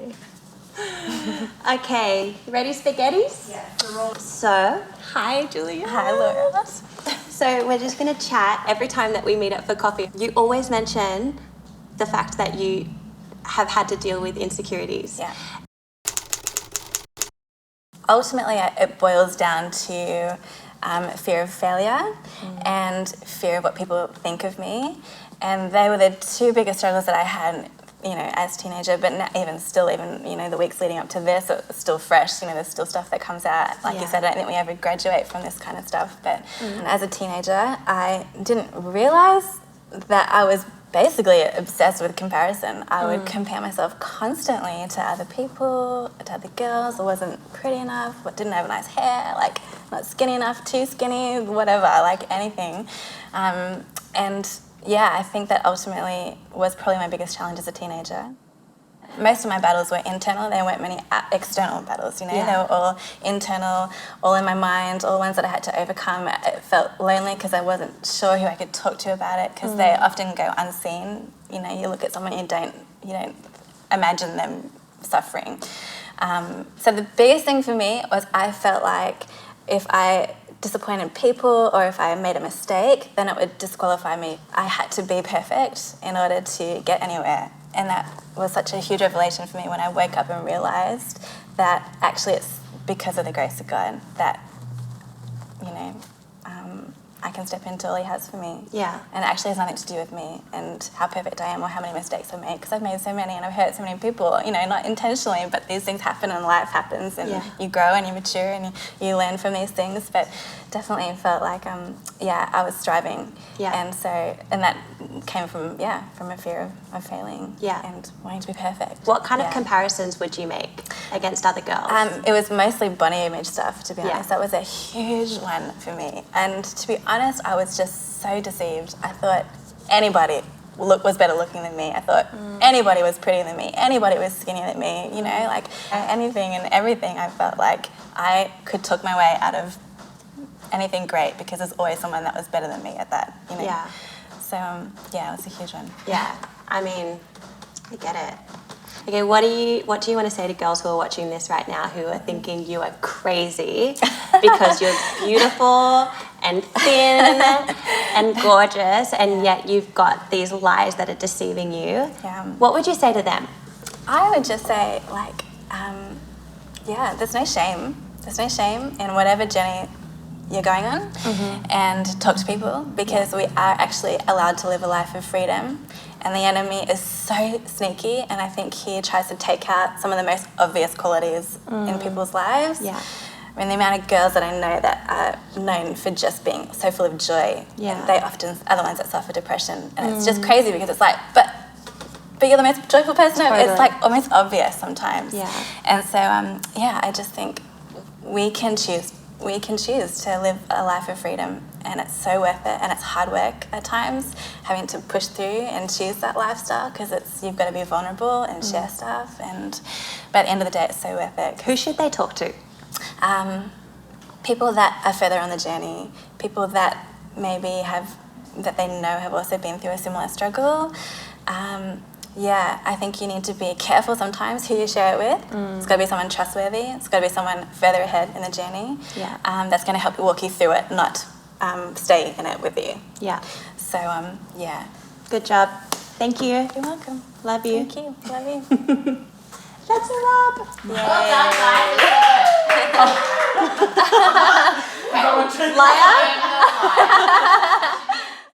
funny. Okay, ready, spaghettis? Yeah. So, hi, Juliette. Hi, Laura. So we're just going to chat every time that we meet up for coffee. You always mention the fact that you have had to deal with insecurities. Yeah. Ultimately, it boils down to fear of failure and fear of what people think of me. And they were the two biggest struggles that I had, as a teenager, but even the weeks leading up to this, it's still fresh, there's still stuff that comes out. Like you said, I don't think we ever graduate from this kind of stuff. But as a teenager, I didn't realise that I was basically obsessed with comparison. I would compare myself constantly to other people, to other girls. I wasn't pretty enough, didn't have nice hair, not skinny enough, too skinny, whatever, anything. I think that ultimately was probably my biggest challenge as a teenager. Most of my battles were internal. There weren't many external battles, They were all internal, all in my mind, all ones that I had to overcome. It felt lonely because I wasn't sure who I could talk to about it because they often go unseen. You look at someone, you don't imagine them suffering. So the biggest thing for me was I felt like if I disappointed people or if I made a mistake, then it would disqualify me. I had to be perfect in order to get anywhere. And that was such a huge revelation for me when I woke up and realised that actually it's because of the grace of God that, I can step into all He has for me. Yeah. And it actually has nothing to do with me and how perfect I am or how many mistakes I made, because I've made so many and I've hurt so many people, not intentionally, but these things happen and life happens and you grow and you mature and you learn from these things. But definitely felt like, I was striving. Yeah. And that came from a fear of failing and wanting to be perfect. What kind of comparisons would you make against other girls? It was mostly body image stuff, to be honest. That was a huge one for me. And to be honest, I was just so deceived. I thought anybody was better looking than me. I thought anybody was prettier than me. Anybody was skinnier than me. Anything and everything. I felt like I could talk my way out of anything great because there's always someone that was better than me at that. Yeah. So it was a huge one. Yeah. I get it. Okay, what do you want to say to girls who are watching this right now who are thinking you are crazy because you're beautiful and thin and gorgeous and yet you've got these lies that are deceiving you? Yeah. What would you say to them? I would just say, there's no shame. There's no shame in whatever journey you're going on and talk to people because we are actually allowed to live a life of freedom. And the enemy is so sneaky, and I think he tries to take out some of the most obvious qualities in people's lives. Yeah. The amount of girls that I know that are known for just being so full of joy, they often are the ones that suffer depression. And it's just crazy because it's like, but you're the most joyful person. Totally. It's almost obvious sometimes. Yeah. And so, I just think we can choose to live a life of freedom, and it's so worth it, and it's hard work at times having to push through and choose that lifestyle because you've got to be vulnerable and share stuff, but at the end of the day it's so worth it. Who should they talk to? People that are further on the journey, people that maybe that they know have also been through a similar struggle. I think you need to be careful sometimes who you share it with. It's got to be someone trustworthy. It's got to be someone further ahead in the journey. Yeah. That's going to help you walk you through it, not stay in it with you. Yeah. So, Good job. Thank you. You're welcome. Love you. Thank you. Love you. That's a rub. Yay.